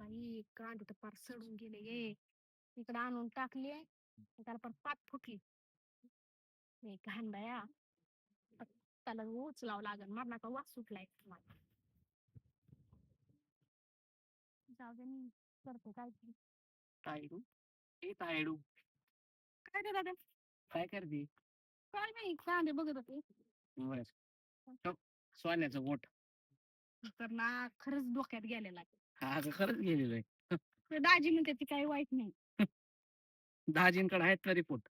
बाई कांदे तर पार सडून गेले ये. इकडे आणून टाकले त्याला पण पात फुटली. हे घाण बाया. त्याला उचलावं लागल मरणाचा वास सुटलाय मला. जाऊ दे मी करते काय तरी. तायडू ए तायडू काय रे दादा? काय करते? काय नाही कांदे बघत होते. बर तो सोन्याचं बोट तर ना खरंच डोक्यात गेलेला आहे. हा का खरंच गेलेलं आहे. ते दाजी म्हणते ती काही वाईट नाही. दाजींकडे आहेत का रिपोर्ट?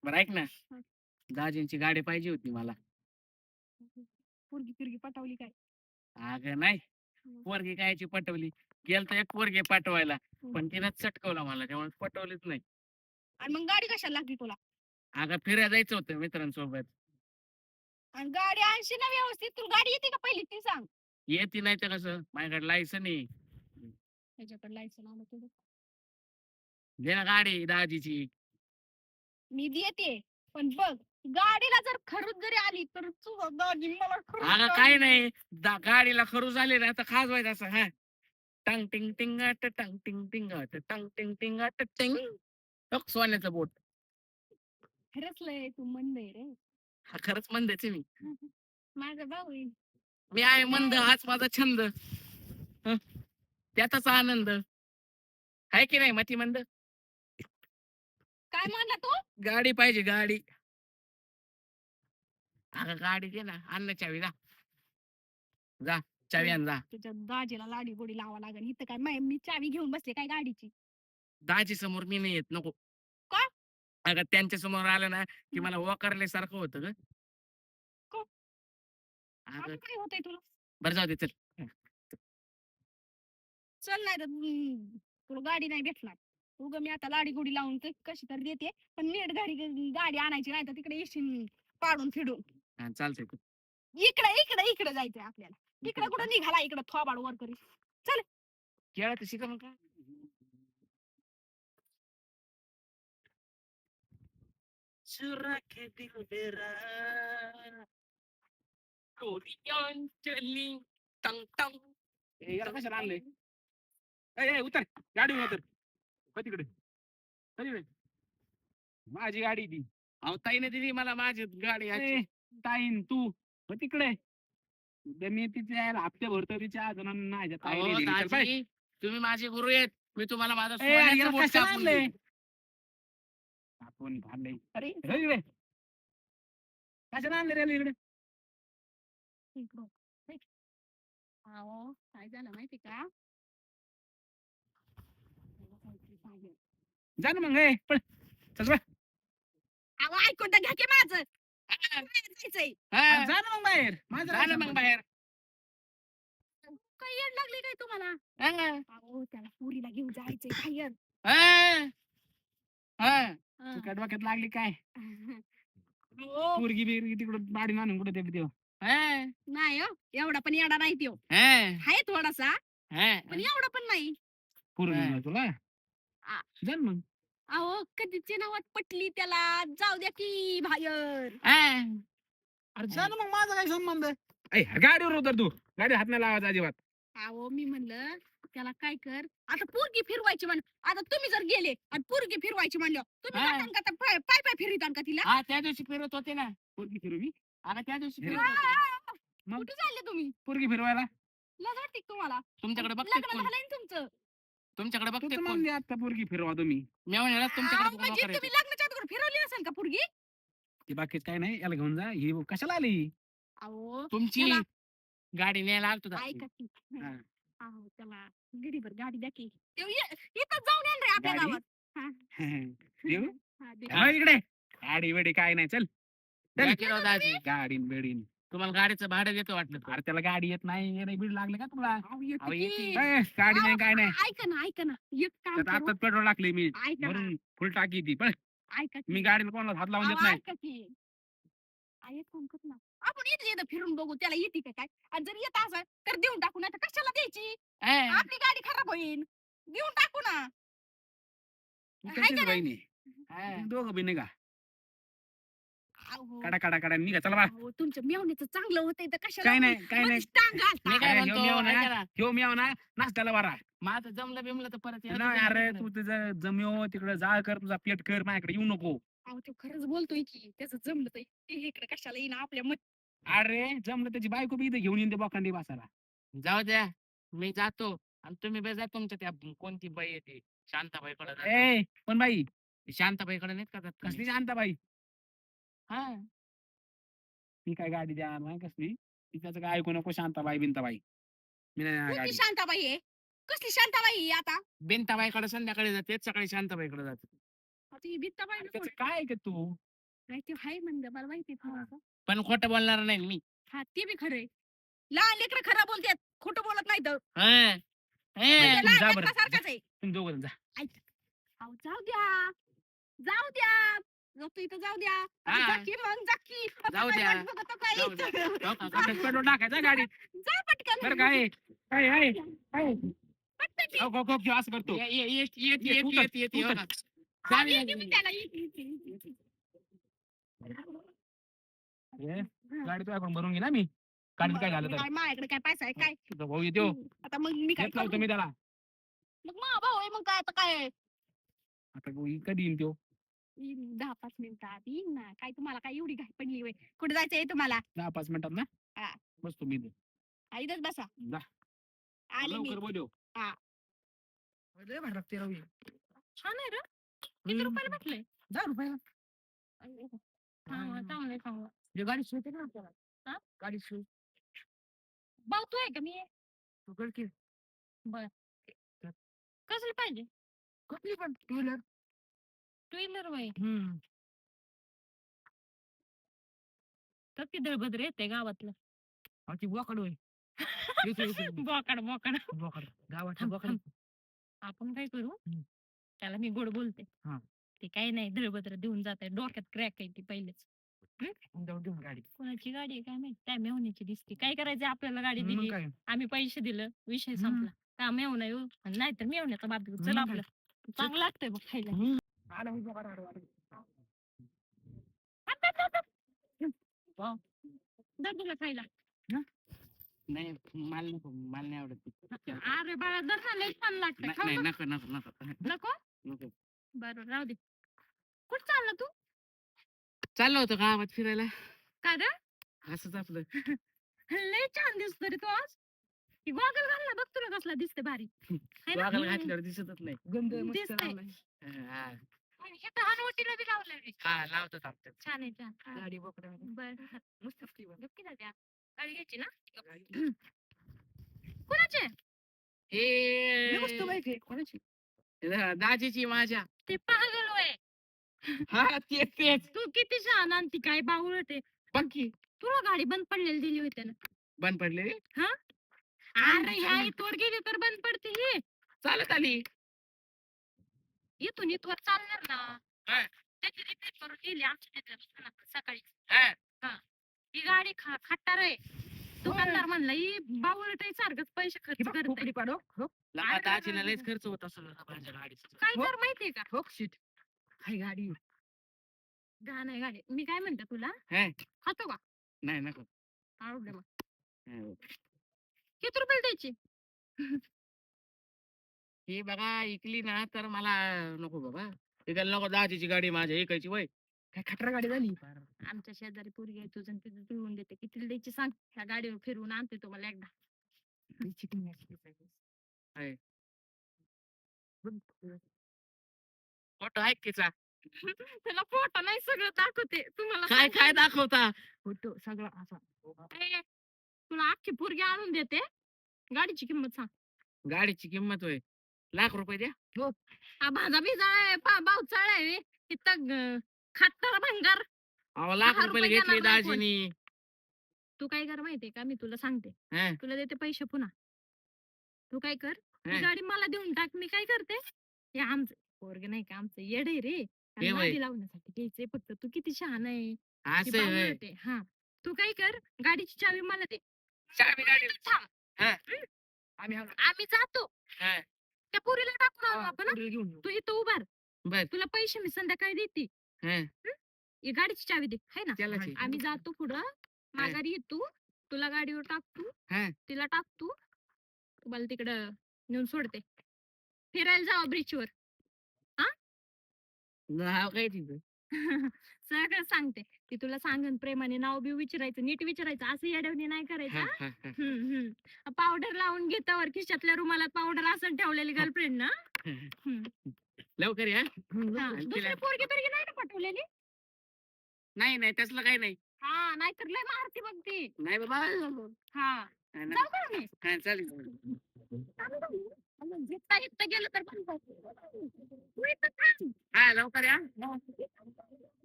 बरं ऐक ना, दाजींची गाडी पाहिजे होती मला. पोरगी फिरगी पटवली काय? अगं नाही, पोरगी कायची पटवली. गेलं तर एक पोरगी पाठवायला, पण तिनं चटकवला मला, त्यामुळे पटवलीच नाही. आणि मग गाडी कशाला लागली तुला? अगं फिरायला जायचं होतं मित्रांसोबत. आणि गाडी आणशी ना व्यवस्थित. तुला गाडी येते का पहिली ती सांग. येते नाही तर कसं, माझ्याकडे लायसन आहे. त्याच्याकडे लायसन आलं तुझं. दे ना गाडी दाजीची. मी देते पण बघ गाडीला जर खरूच जरी आली तर तुझा दाजी मला खरूच अगं काय नाही, गाडीला खरू झाले ना तर खाजवायचं असं. हा टंग टिंग टिंग टंग टिंग टिंग टंग टिंग टिंग टिंग. सोन्याचं बोट. खरंच लय तू मंद आहे रे. हा खरंच मंदच आहे मी. माझा भाऊ आहे. मी आहे मंद, हाच माझा छंद. हं, त्याचाच आनंद आहे की नाही मती मंद. काय म्हणला तू? गाडी पाहिजे गाडी. अगं गाडी दे ना, आण ना चावी. जा जा चावी आण जा. तुझ्या दाजीला लाडी गोडी लावा लागेल. इथं काय मी चावी घेऊन बसले काय गाडीची? दाजी समोर मी नाही येत, नको. का? अगं त्यांच्या समोर आलं ना की मला वकारल्यासारखं होतं ग. का? अगं आता काय होतंय तुला? बरं जाऊ दे चल. चल नाही तर तुला गाडी नाही भेटणार. उगा मी आता लाडी गोडी लावून ते कशी तर देते पण नीट गाडी गाडी आणायची नाही तर तिकडे येशील पाडून फिडून. हा चालतंय. इकडे इकडे इकडे जायचंय आपल्याला. इकडे कुठं निघाला इकडे थोबाड वर करी. चल खेळायचं शिका मग. काय चुरा के दिल मेरा गोलियां चली टंग टंग. याला कशाला आणलंय? ए उतर गाडीवर उतर. तिकडे माझी गाडी ती. अहो ताईने दिली मला माझी गाडी. ताईन तू तिकडे मी तिच्या हप्ते भरतो तिच्या अजून. तुम्ही माझे गुरु आहेत. मी तुम्हाला माझा सोन्याचं बोट कापून देईन. आपण भांडले. अरे इकडे कशाला आणले रे इकडे? अहो काय झालं माहिती का? जा ना मग. पण चल बा. अहो ऐकून तर घ्या की माझं. जायचंय. जा ना मग बाहेर. जा ना मग बाहेर. काय येड लागली काय तुम्हाला? अहो त्याला पुरीला घेऊन जायचंय बाहेर. तुझ्या डोक्यात लागली काय? अहो, पोरगी बिरगी तिकडं बाडी आणून कुठे ते देव. नाही हो एवढा पण येडा नाही त्यो. आहे थोडासा पण एवढा पण नाही. पोरगी तुला जा ना मग. अहो कधीची नावात पटली त्याला जाऊ द्या की बाहेर. अरे जा ना मग. माझा काय संबंध? गाडीवर उतर तू. गाडी हात नाही लावायचा अजिबात. अहो मी म्हणलं त्याला काय कर आता पोरगी फिरवायची म्हण. आता तुम्ही जर गेले आणि पोरगी फिरवायची म्हणलं तुम्ही जातान का आता पाय पाय फिरवितान का तिला? हा त्या दिवशी फिरत होते ना पोरगी फिरवी. आता त्या दिवशी फिरत होते. मग? कुठे चालले तुम्ही? पोरगी फिरवायला. लाज वाटते का तुम्हाला? तुमच्याकडे बघते लग्न झालंय ना तुमचं. तुमच्याकडे बघते कोण? आता पोरगी फिरवा तुम्ही. मी म्हणलं अहो, तुमच्याकडे म्हणजे तुम्ही लग्नाच्या अगोदर फिरवली नसेल का पोरगी? ते बाकीच काय नाही. याला घेऊन जा. ही कशाला आली? अहो तुमची त्याला- गाडी न्यायला आलतो. ऐका की. हा. अहो त्याला गिडीभर गाडी द्या की. इथं जाऊन येणार रे आपल्या गाडी? गावात. हा. देऊ? हा, दे. इकडे गाडी वेडी काय नाही. चल गाडी बेडीन. तुम्हाला गाडीचं भाडं देतो वाटलं. अरे त्याला गाडी येत नाही. येणे बीड लागले का तुला? अहो, येते अहो, की. येते. गाडी नाही काय नाही. ऐका ना ऐका ना एक काम त्यात करू. आता पेट्रोल टाकले मी. ऐका ना भरून फुल टाकी ती. पण ऐका की. मी गाडीला कोणाला हात लावून देत अहो, नाही. ऐका की. एक काम कर ना आपण इथे इथं फिरून बघू त्याला येते का काय. आणि जर येत असेल तर देऊन टाकू ना तर कशाला द्यायची. आपली गाडी खराब होईल. देऊन टाकू ना. तू हाय कशीच का नाही? बहिणी दोघं बी निघा. अहो, काढा काढा काढा निघा चला बा. अहो, तुमच्या मेवणीचं चांगलं होतंय तर कशाला काय नाही काय नाही मध्येच टांग घालता? मी काय अरे, म्हणतो ऐका ना, ह्यो मेव ना नाश्त्याला बरा माझं जमलं बिमलं तर परत या नाही अरे तू तुझं जमियो तिकडे जाळ कर तुझा पेट कर माझ्याकडे येऊ नको. अहो, तो खरंच बोलतोय की त्याचं जमलं तर इकडे कशाला येईन आपल्या अरे जमलं त्याची बायको बी इथे घेऊन येईन ते बोकांडी बसायला. जाऊ द्या मी जातो आणि तुम्ही बे जा तुमच्या त्या कोणती बाई येते शांताबाईकडे ए पण बाई शांताबाईकडे नाहीत का जात तुम्ही? कसली शांता बाई हा ती काय गाडी द्या नाही कसली ती त्याचं काय ऐकू नको शांता बाई बिंता बाई मी नाही येणार कोणती गाडी. शांताबाई आहे कसली शांताबाई आहे आता बिनताबाईकडे संध्याकाळी जाते सकाळी शांताबाईकडे जाते आता ही बित्ताबाई अरे नको. त्याचं काय ऐकत तू नाही ते हाय म्हणलं मला माहिती आहे थोडंसं. पण खोटं बोलणार नाही मी हा ते बी खरंय लहान लेकर खरं बोलतात खोटं बोलत नाही तर हा. हा. म्हणजे जा लहान बरं. लेकरासारखंच आहे. तुम्ही दोघं जा. अहो, जाऊ द्या जाऊ द्या जातो इथं जाऊ द्या अरे, हा. जा की मग जा की आता जाऊ काय द्या. वाट बघतो काय? जाऊ द्या. जाऊ का? आता पेट्रोल टाकायचं गाडीत जा पटकन बरं काय काय आहे काय पटकन हो, हो, हो, असं करतो येत तू तर- येत तू हो तर- ना. हा, चालेल. ये, ये, मी त्याला ये, ये, ये, ये. अरे, गाडी तुझ्याकडून भरून घे ना मी गाडीत काय झालं तर काय माझ्याकडे काय पैसा आहे काय तुझा भाऊ येतो आता मग मी काय येत नव्हतं करू? मी त्याला मग मा भाऊ आहे मग काय आता काय आता कधी येईल तो 10-5 मिनिटात येईन ना काय तुम्हाला काय एवढी घाई पडली होय कुठे जायचंय तुम्हाला 10-5 मिनिटात ना हा. बसतो मी इथे. इथंच बसा जा. आले मी लवकर बोलव लय भारी लागते राव हे. छान आहे रे किती रुपयाला भेटलंय 10 रुपयाला चांगलं चांगलं हे गाडी शिवते ना आपल्याला हा? गाडी शिव बघतोय का मी तू कर की कसली पाहिजे कुठली पण टू व्हीलर टू व्हीलर वय तर ती दळभद्र येते गावातलं ती बोकड होय येतो, येतो. बोकाड बोकाड बोकड गावाची थांब, बोकड थांब. आपण काय करू त्याला मी गोड बोलते हा. ते काही नाही दळभद्र देऊन जात आहे डोक्यात क्रॅक आहे ती पहिलेच जाऊ देऊन गाडी कोणाची गाडी आहे काय माहिती त्या मेवण्याची दिसते काय करायचं आपल्याला गाडी मग दिली काय आम्ही पैसे दिलं विषय हम्म. संपला का मेवणा येऊ नाहीतर मेवण्याचा बाप घेऊ. चल मग आपलं चांगलं लागतंय बघ खायला आला हो बोकड, आला, आला. दर तुला खायला नाही मला नको मला नाही आवडत ती. अरे बाळा दर ना लय छान लागतंय नाही खाऊ नाही, बघ. नको नको नको नको नको बरं राहू दे कुठं चालला तू चाललो होतो गावात फिरायला काय रे असंच आपलं लय छान दिसतो रे तू आज ही गॉगल घाल ना बघ तुला कसला दिसते भारी है ना? वाघाला घातल्यावर दिसतच नाही गंध मस्त दिसतंय. लावलाय. हा आणि हे तर हनुवटीला बी लावलंय रे. हा लावतो थांबतो छान आहे छान हा. गाडी बोकड बरं मस्त असते बघ. गप्पी जात्या गाडी घ्यायची ना कुणाचे हे मस्त बाईक आहे कोणाची दाजीची माझ्या ते पागल होय हा तेच तेच तू किती छान आणि ती काय बावळट आहे बघ की तुला गाडी बंद पडलेली दिली होती ना बंद पडले अरे ह्या इथवर गेली तर बंद पडते ही चालत आली इथून इथवर चालणार ना हा. त्याची रिपेअर करून गेली आमच्या तिथे सकाळी हा. ही गाडी खट्टार आहे दुकानदार म्हणला ही बावळट आहे सारखंच पैसे खर्च करते खोकडी पाडो हो लगा दाजीला लयच खर्च होत असेल ना माझ्या गाडीचा काय कर माहितीये का हो शीट हाय गाडी घाण आहे गाडी मी काय म्हणते तुला हा. खातो का नाही नको आवडलं मग हा. किती रुपयाला द्यायची ही बघा इकली ना तर मला नको बाबा इकायला नको दाजीची गाडी माझ्या इकायची वय काय खटरा गाडी झाली आमच्या शेजारी पोरगी आहे तुझं तिथं जुळवून देते किती द्यायची सांग ह्या गाडीवर फिरवून आणते तुम्हाला एकदा फोटो आहे किचा त्याला फोटो नाही सगळं दाखवते तुम्हाला काय सांगते. काय दाखवता फोटो सगळा असा ए, तुला अख्खी पोरगी आणून देते गाडीची किंमत सांग गाडीची किंमत होय ₹1,00,000 द्या भाजा बिजा आहे भाऊ चाळ आहे इथं खात्तर भंगार अहो ₹10 ₹1,00,000 घेतली देणार नाही कोण. दाजीनी तू काय कर माहितीये का मी तुला सांगते हा. तुला देते पैसे पुन्हा तू काय कर ही हा. गाडी मला देऊन टाक मी काय करते हे आमचं पोरग नाही का आमचं येड आहे रे हे त्याला वय. नादी लावण्यासाठी घ्यायचंय फक्त तू किती शहाणा आहे ती असं आहे होय. बावळट आहे. हा तू काय कर गाडीची चावी मला दे चावी गाडी इथंच थांब. हा. आम्ही आम्ही जातो हा. त्या पोरीला टाकून आणू आपण हा? घेऊन येऊ. तू इथं उभार बर तुला पैसे मी संध्याकाळी देते हा. ही गाडीची चावी दे है ना त्यालाच आहे. आम्ही जातो पुढं माघारी येतो तुला गाडीवर टाकतो हा. तिला टाकतो तुम्हाला तिकडं नेऊन सोडते फिरायला जावा ब्रिजवर नाव काय तिचं? सगळं सांगते ती तुला सांगन प्रेमाने नाव बी विचारायचं नीट विचारायचं असं येडवणी नाही करायचं हा, हा? हा, हा. पावडर लावून घेतावर खिशातल्या रुमालात पावडर असं ठेवलेली गर्लफ्रेंड ना लवकर या. हा, आणि दुसरी तिला- पोरगी बिरगी नाही ना पटवलेली नाही नाही तसलं काही नाही. हा नाहीतर लय मारती बघ ती नाही बाबा. हा हा ना. जाऊ का आम्ही? हा, चालेल. जिथता जिथता गेलं तर पण जाऊ. तू इथं थांब. हा लवकर या.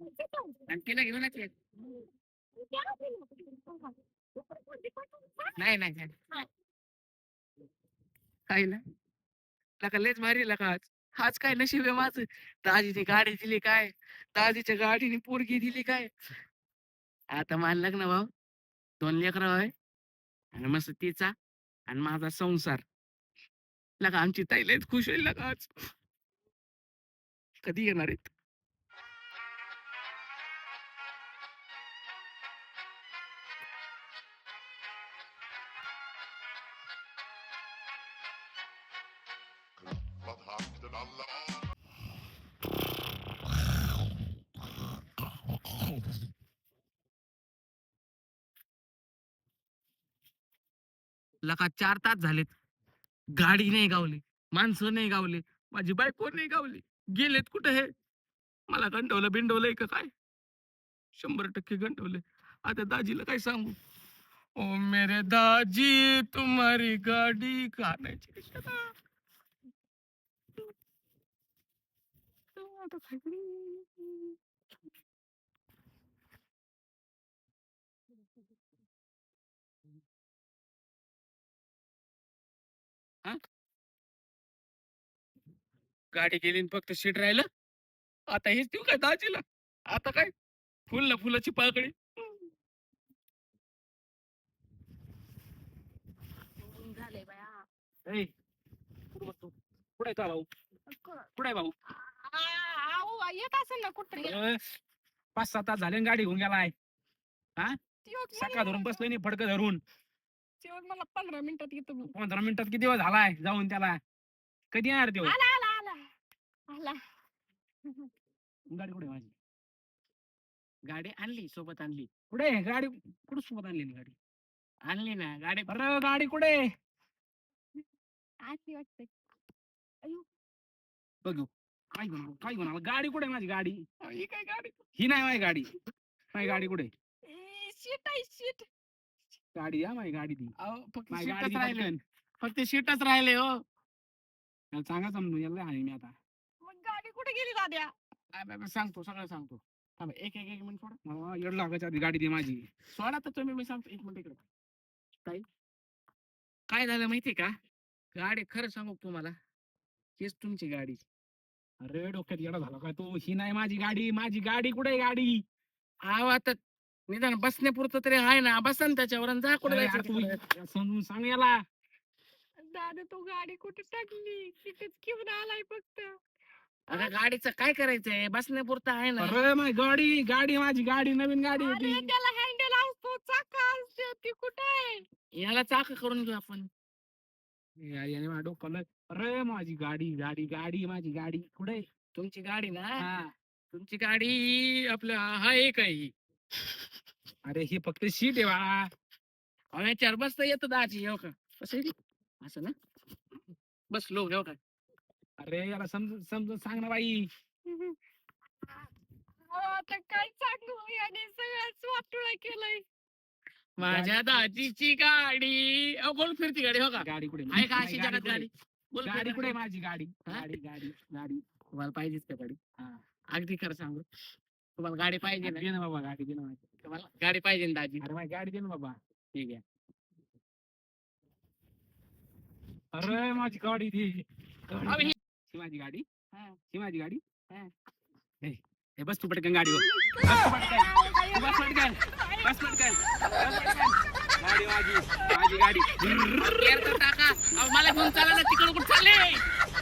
तिथं. आणि तिला घेऊनच ये. त्या तिला. नाही नाही नाही. काय ना लका लयच भारी लका आज काय नशीब आहे माझं. दाजीची गाडी दिली काय दाजीच्या गाडीने पोरगी दिली काय. आता मला लग्न भाऊ 2 लेकरं आहे आणि मस्त तिचा आणि माझा संसार. लका आमची ताई लयच खुश होईल लका आज. कधी येणार आहेत. Wat hakte alla लका 4 तास झालेत. गाडी नाही गावली माणसं नाही गावली माझी बायको नाही गावली. गेलेत कुठे हे. मला गंडवलं बिंडवलंय का काय 100% गंडवलंय. आता दाजीला काय सांगू. ओ मेरे दाजी तुम्हारी गाडी खाण्याची कशाला. आता काय करू? हा? गाडी गेली आणि फक्त सीट राहिलं. आता हेच देऊ काय दाजीला. आता काय फुल ना फुलाची पाकळी. झालंय बाया ए, कुठं बसतो? कुठं आहे तो भाऊ. कुठं आहे भाऊ. आऊ येत असेल ना कुठं 5-6 तास झाले आणि गाडी घेऊन गेलाय. सकाळ धरून बसलोय नाही फडकं धरून. मला 15 मिनिटात येतो मी 15 मिनिटात किती वेळ झालाय जाऊन त्याला. कधी येणार तो. आला आला आला आला गाडी कुठे माझी. गाडी आणली सोबत आणली. कुठे गाडी कुठे सोबत आणली ना गाडी. आणली ना गाडी. अरे गाडी कुठे आती वाटतंय बघू काय घेऊन काय घेऊन आला. गाडी कुठे माझी गाडी. ही काय गाडी ही नाही माझी गाडी. माझी गाडी कुठे. शीट आहे शीट गाडी या माझी गाडी ती. फक्त माझी सीटच गाडी राहिले पटकन. फक्त सीटच राहिले हो. याला सांगा समजून याला आहे मी आता. मग गाडी कुठे गेली दाद्या सांगतो सगळं सांगतो. थांबा, एक एक एक मिनिट सोडा. मला येड लागायच्या आधी गाडी दे माझी. सोडा तर तुम्ही मी सांगतो 1 मिनिट इकडे. काय झालं माहितीये का. गाडी खरं सांगू का तुम्हाला हेच तुमची गाडी. अरे डोक्यात येडा झाला काय तू. ही नाही माझी गाडी. माझी गाडी कुठे गाडी. आव आता निदान बसण्यापुरतं तरी आहे ना. बसा ना त्याच्यावर आणि जा कुठे अरे जायचं यार तू तिकडे. समजून सांग याला. दादा तो गाडी कुठे टाकली तिथेच घेऊन आलाय फक्त अगं गाडीचं काय करायचंय बसण्यापुरतं आहे ना. अरे माझी गाडी गाडी माझी गाडी नवीन गाडी अरे होती. त्याला हँडल असतो चाका असते ती कुठे आहे याला चाक करून घेऊ आपण. याने माझं डोकं लय- अरे माझी गाडी गाडी गाडी माझी गाडी कुठे. तुमची गाडी ना. हा. तुमची गाडी आपलं हा एक आहे ही. अरे ही फक्त सीट आहे बाळा. अहो, याच्यावर बसता येतं दाजी हो का. कसं आहे? असं ना बसलो हो का. अरे याला समजून समजून सांग ना बाई. आता काय सांगू याने सगळ्याच वाटोळा केलंय माझ्या दाजीची गाडी. अहो, गोल फिरती गाडी हो का. गाडी कुठे आहे का अशी जगात गाडी. गोल गाडी फिरती कुठे माझी गाडी. हा? गाडी गाडी गाडी. तुम्हाला पाहिजेच का गाडी. हा. अगदी खरं सांगू तुम्हाला गाडी पाहिजे ना. दे ना बाबा गाडी दे ना माझी. तुम्हाला गाडी पाहिजे ना दाजी. अरे माझी गाडी दे ना बाबा. ठीक आहे. अरे माझी गाडी दे. अहो, गाडी ही- ही माझी गाडी. हा. ही माझी गाडी. हा. हे बस तू पटकन गाडीवर. बस तू पटकन. तू बस पटकन. बस पटकन. बस पटकन. गाडी माझी माझी गाडी. अहो, gear तर टाका. अहो, मला घेऊन चला ना तिकडे कुठे चालले.